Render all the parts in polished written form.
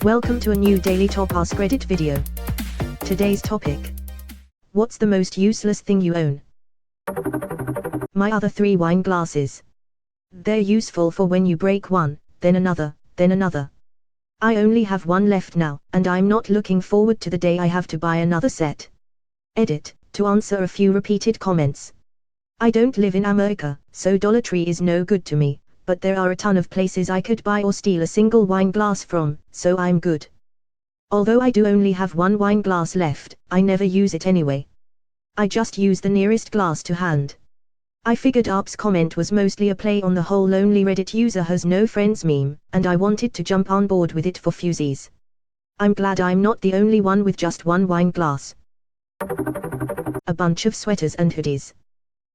Welcome to a new daily top Askreddit video. Today's topic: what's the most useless thing you own? My other 3 wine glasses. They're useful for when you break one, then another, then another. I only have one left now, and I'm not looking forward to the day I have to buy another set. Edit, to answer a few repeated comments. I don't live in America, so Dollar Tree is no good to me, but there are a ton of places I could buy or steal a single wine glass from, so I'm good. Although I do only have one wine glass left, I never use it anyway. I just use the nearest glass to hand. I figured Arp's comment was mostly a play on the whole lonely Reddit user has no friends meme, and I wanted to jump on board with it for fusies. I'm glad I'm not the only one with just one wine glass. A bunch of sweaters and hoodies.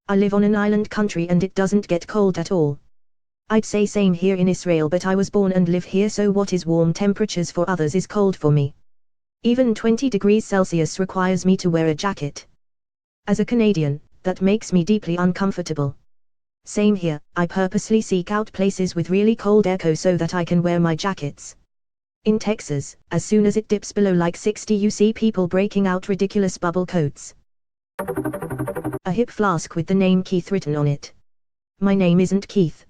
I live on an island country and it doesn't get cold at all. I'd say same here in Israel, but I was born and live here, so what is warm temperatures for others is cold for me. Even 20 degrees Celsius requires me to wear a jacket. As a Canadian, that makes me deeply uncomfortable. Same here, I purposely seek out places with really cold airco so that I can wear my jackets. In Texas, as soon as it dips below like 60 you see people breaking out ridiculous bubble coats. A hip flask with the name Keith written on it. My name isn't Keith.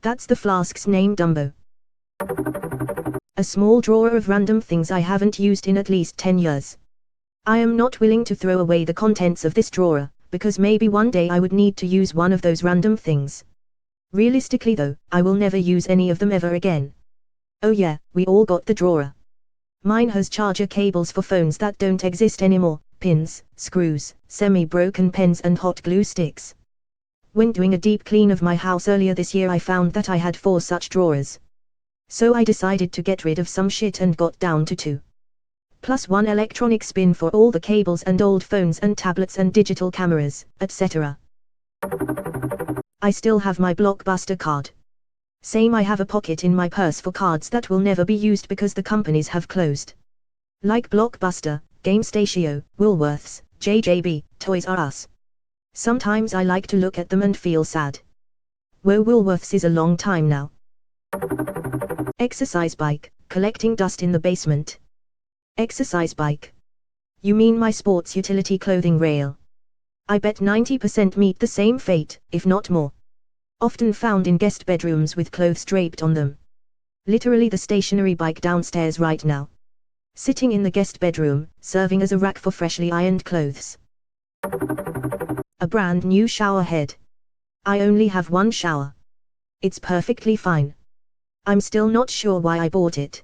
That's the flask's name, Dumbo. A small drawer of random things I haven't used in at least 10 years. I am not willing to throw away the contents of this drawer, because maybe one day I would need to use one of those random things. Realistically though, I will never use any of them ever again. Oh yeah, we all got the drawer. Mine has charger cables for phones that don't exist anymore, pins, screws, semi-broken pens and hot glue sticks. When doing a deep clean of my house earlier this year I found that I had 4 such drawers. So I decided to get rid of some shit and got down to 2. Plus 1 electronic spin for all the cables and old phones and tablets and digital cameras, etc. I still have my Blockbuster card. Same, I have a pocket in my purse for cards that will never be used because the companies have closed. Like Blockbuster, GameStation, Woolworths, JJB, Toys R Us. Sometimes I like to look at them and feel sad. Whoa, Woolworths is a long time now. Exercise bike, collecting dust in the basement. Exercise bike. You mean my sports utility clothing rail? I bet 90% meet the same fate, if not more. Often found in guest bedrooms with clothes draped on them. Literally the stationary bike downstairs right now. Sitting in the guest bedroom, serving as a rack for freshly ironed clothes. A brand new shower head. I only have one shower. It's perfectly fine. I'm still not sure why I bought it.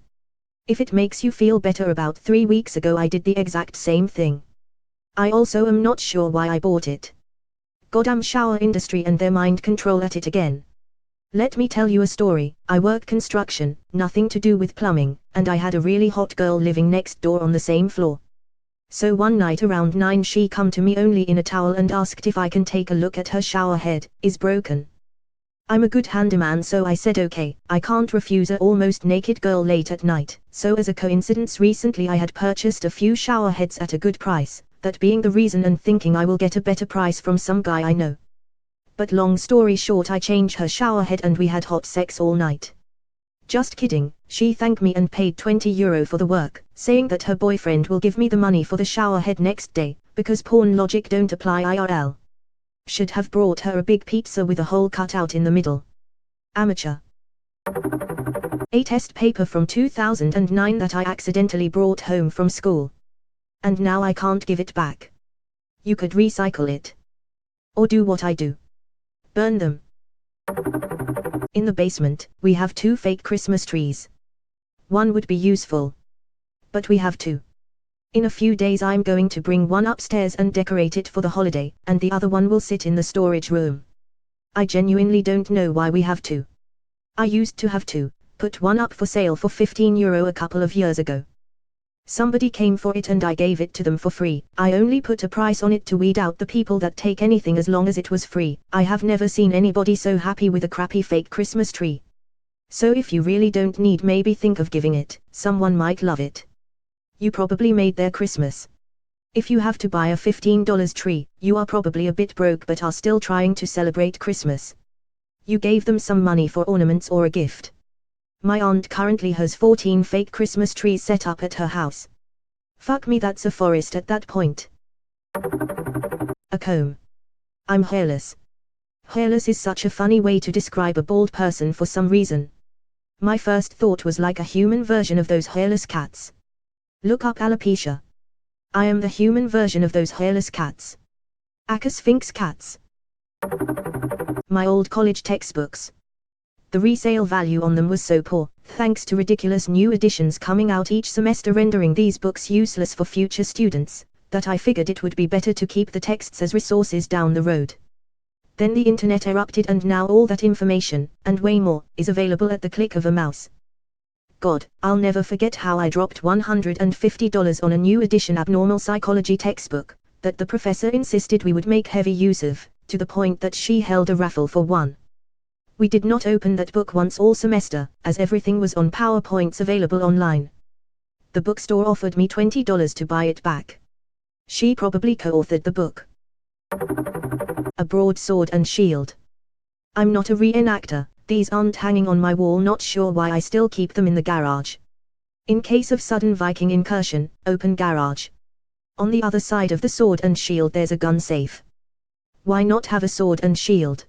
If it makes you feel better, about 3 weeks ago I did the exact same thing. I also am not sure why I bought it. Goddamn shower industry and their mind control at it again. Let me tell you a story. I work construction, nothing to do with plumbing, and I had a really hot girl living next door on the same floor. So one night around 9 she come to me only in a towel and asked if I can take a look at her shower head, is broken. I'm a good handyman, so I said okay, I can't refuse a almost naked girl late at night. So as a coincidence recently I had purchased a few shower heads at a good price, that being the reason, and thinking I will get a better price from some guy I know. But long story short, I changed her shower head and we had hot sex all night. Just kidding, she thanked me and paid €20 for the work, saying that her boyfriend will give me the money for the shower head next day, because porn logic don't apply IRL. Should have brought her a big pizza with a hole cut out in the middle. Amateur. A test paper from 2009 that I accidentally brought home from school. And now I can't give it back. You could recycle it. Or do what I do. Burn them. In the basement, we have 2 fake Christmas trees. One would be useful. But we have 2. In a few days I'm going to bring one upstairs and decorate it for the holiday, and the other one will sit in the storage room. I genuinely don't know why we have 2. I used to have 2, put one up for sale for €15 a couple of years ago. Somebody came for it and I gave it to them for free. I only put a price on it to weed out the people that take anything as long as it was free. I have never seen anybody so happy with a crappy fake Christmas tree. So if you really don't need, maybe think of giving it, someone might love it. You probably made their Christmas. If you have to buy a $15 tree, you are probably a bit broke but are still trying to celebrate Christmas. You gave them some money for ornaments or a gift. My aunt currently has 14 fake Christmas trees set up at her house. Fuck me, that's a forest at that point. A comb. I'm hairless. Hairless is such a funny way to describe a bald person for some reason. My first thought was like a human version of those hairless cats. Look up alopecia. I am the human version of those hairless cats. Aka Sphinx cats. My old college textbooks. The resale value on them was so poor, thanks to ridiculous new editions coming out each semester rendering these books useless for future students, that I figured it would be better to keep the texts as resources down the road. Then the internet erupted and now all that information, and way more, is available at the click of a mouse. God, I'll never forget how I dropped $150 on a new edition abnormal psychology textbook, that the professor insisted we would make heavy use of, to the point that she held a raffle for one. We did not open that book once all semester, as everything was on PowerPoints available online. The bookstore offered me $20 to buy it back. She probably co-authored the book. A broadsword and shield. I'm not a reenactor, these aren't hanging on my wall, not sure why I still keep them in the garage. In case of sudden Viking incursion, open garage. On the other side of the sword and shield there's a gun safe. Why not have a sword and shield?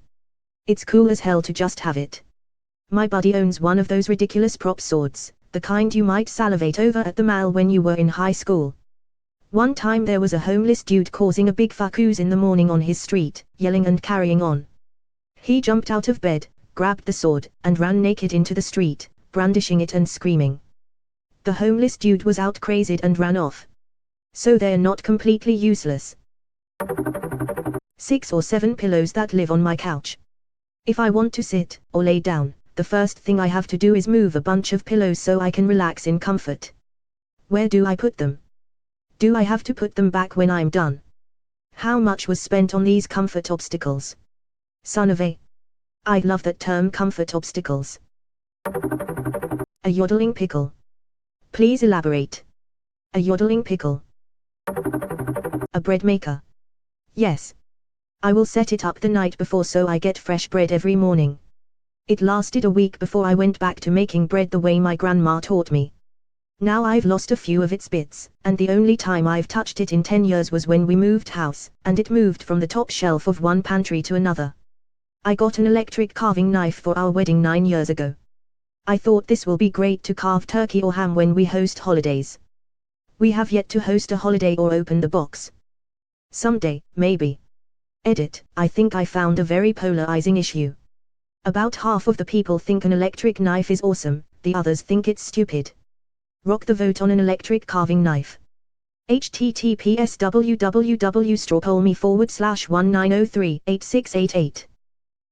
It's cool as hell to just have it. My buddy owns one of those ridiculous prop swords, the kind you might salivate over at the mall when you were in high school. One time there was a homeless dude causing a big fuckoos in the morning on his street, yelling and carrying on. He jumped out of bed, grabbed the sword, and ran naked into the street, brandishing it and screaming. The homeless dude was out crazed and ran off. So they're not completely useless. 6 or 7 pillows that live on my couch. If I want to sit, or lay down, the first thing I have to do is move a bunch of pillows so I can relax in comfort. Where do I put them? Do I have to put them back when I'm done? How much was spent on these comfort obstacles? Son of a. I love that term, comfort obstacles. A yodeling pickle. Please elaborate. A yodeling pickle. A bread maker. Yes. I will set it up the night before so I get fresh bread every morning. It lasted a week before I went back to making bread the way my grandma taught me. Now I've lost a few of its bits, and the only time I've touched it in 10 years was when we moved house, and it moved from the top shelf of one pantry to another. I got an electric carving knife for our wedding 9 years ago. I thought this will be great to carve turkey or ham when we host holidays. We have yet to host a holiday or open the box. Someday, maybe. Edit, I think I found a very polarizing issue. About half of the people think an electric knife is awesome, the others think it's stupid. Rock the vote on an electric carving knife. https www.strawpollme/1903-8688.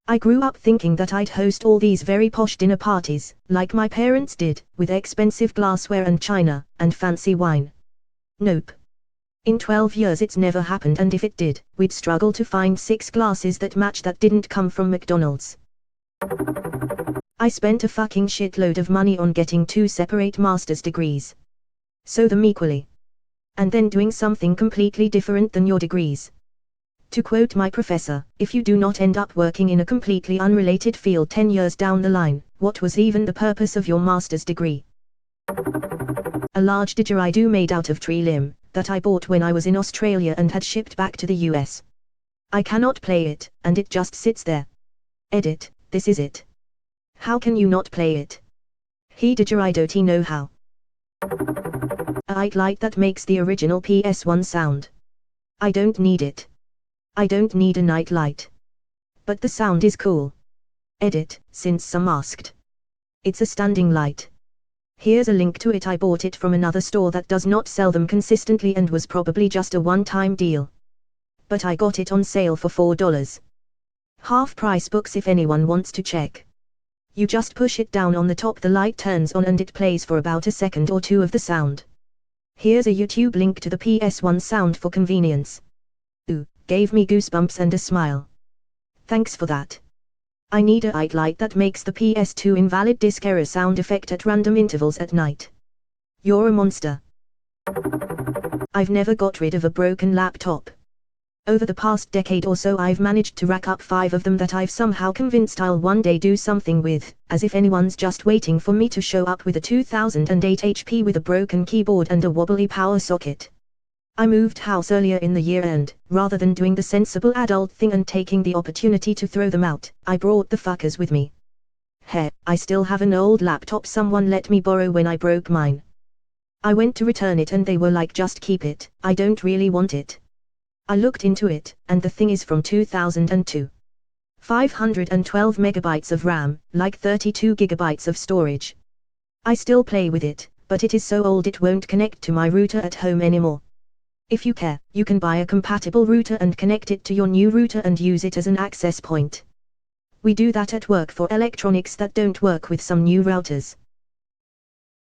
I grew up thinking that I'd host all these very posh dinner parties, like my parents did, with expensive glassware and china, and fancy wine. Nope. In 12 years it's never happened, and if it did, we'd struggle to find 6 glasses that match that didn't come from McDonald's. I spent a fucking shitload of money on getting 2 separate master's degrees. Sew them equally. And then doing something completely different than your degrees. To quote my professor, if you do not end up working in a completely unrelated field 10 years down the line, what was even the purpose of your master's degree? A large didgeridoo made out of tree limb, that I bought when I was in Australia and had shipped back to the US. I cannot play it, and it just sits there. Edit, this is it. How can you not play it? He didgeridoo know how. A light that makes the original PS1 sound. I don't need it. I don't need a night light. But the sound is cool. Edit, since some asked. It's a standing light. Here's a link to it. I bought it from another store that does not sell them consistently and was probably just a one-time deal. But I got it on sale for $4. Half price books if anyone wants to check. You just push it down on the top, the light turns on and it plays for about a second or two of the sound. Here's a YouTube link to the PS1 sound for convenience. Ooh, gave me goosebumps and a smile. Thanks for that. I need a light that makes the PS2 invalid disk error sound effect at random intervals at night. You're a monster. I've never got rid of a broken laptop. Over the past decade or so I've managed to rack up 5 of them that I've somehow convinced I'll one day do something with, as if anyone's just waiting for me to show up with a 2008 HP with a broken keyboard and a wobbly power socket. I moved house earlier in the year and, rather than doing the sensible adult thing and taking the opportunity to throw them out, I brought the fuckers with me. Heh, I still have an old laptop someone let me borrow when I broke mine. I went to return it and they were like, just keep it, I don't really want it. I looked into it, and the thing is from 2002. 512 megabytes of RAM, like 32 gigabytes of storage. I still play with it, but it is so old it won't connect to my router at home anymore. If you care, you can buy a compatible router and connect it to your new router and use it as an access point. We do that at work for electronics that don't work with some new routers.